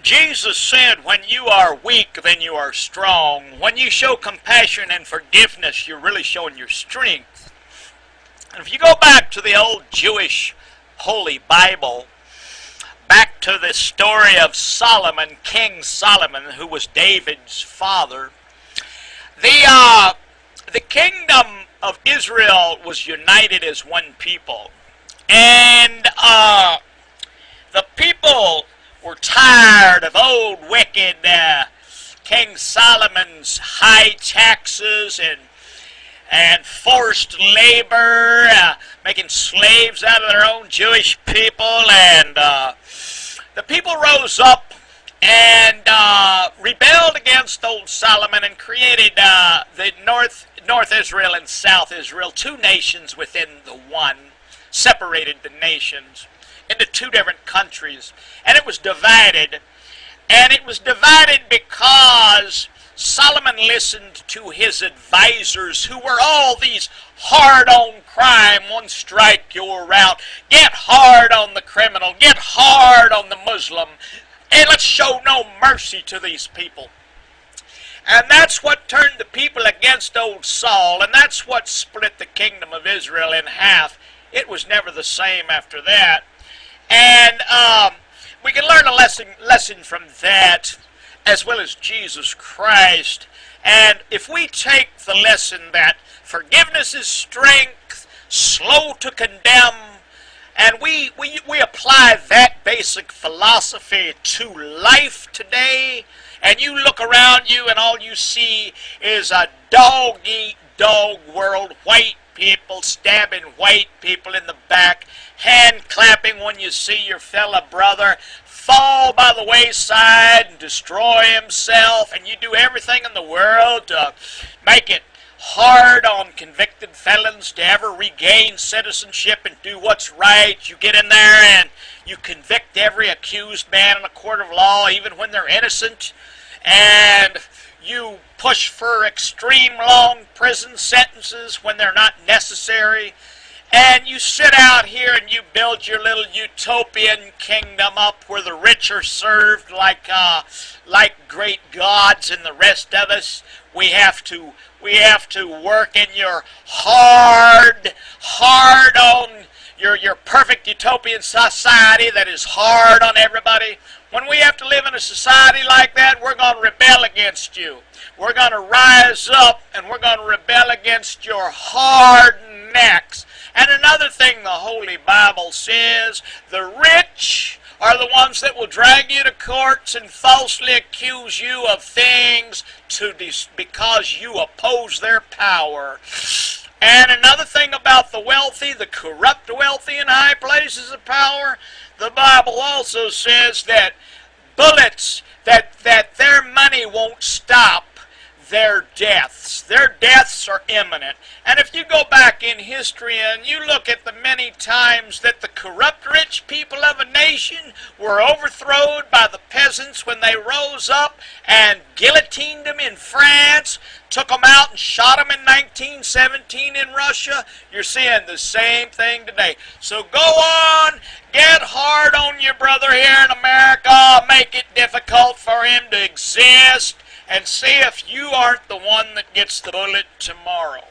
Jesus said, when you are weak, then you are strong. When you show compassion and forgiveness, you're really showing your strength. And if you go back to the old Jewish Holy Bible, back to the story of Solomon, King Solomon, who was David's father, the kingdom of Israel was united as one people. And the people were tired of old wicked King Solomon's high taxes and forced labor, making slaves out of their own Jewish people. And the people rose up and rebelled against old Solomon and created the North Israel and South Israel, two nations within the one, separated the nations into two different countries. And it was divided. And it was divided because Solomon listened to his advisors, who were all these hard on crime, one strike you're out, get hard on the criminal, get hard on the Muslim, and let's show no mercy to these people. And that's what turned the people against old Saul, and that's what split the kingdom of Israel in half. It was never the same after that. And we can learn a lesson from that, as well as Jesus Christ. And if we take the lesson that forgiveness is strength, slow to condemn, and we apply that basic philosophy to life today, and you look around you and all you see is a dog-eat-dog world, white people stabbing white people in the back, hand clapping when you see your fellow brother fall by the wayside and destroy himself, and you do everything in the world to make it hard on convicted felons to ever regain citizenship and do what's right. You get in there and you convict every accused man in a court of law, even when they're innocent, and you push for extreme long prison sentences when they're not necessary. And you sit out here and you build your little utopian kingdom up where the rich are served like great gods, and the rest of us, we have to work in your hard on your perfect utopian society that is hard on everybody. When we have to live in a society like that, we're going to rebel against you. We're going to rise up and we're going to rebel against your hard necks. And another thing the Holy Bible says, the rich are the ones that will drag you to courts and falsely accuse you of things because you oppose their power. And another thing about the wealthy, the corrupt wealthy in high places of power, the Bible also says that bullets, that their money won't stop their deaths. Their deaths are imminent. And if you go back in history and you look at the many times that the corrupt rich people of a nation were overthrown by the peasants when they rose up and guillotined them in France, took them out and shot them in 1917 in Russia, you're seeing the same thing today. So go on, get hard on your brother here in America, make it difficult for him to exist, and see if you aren't the one that gets the bullet tomorrow.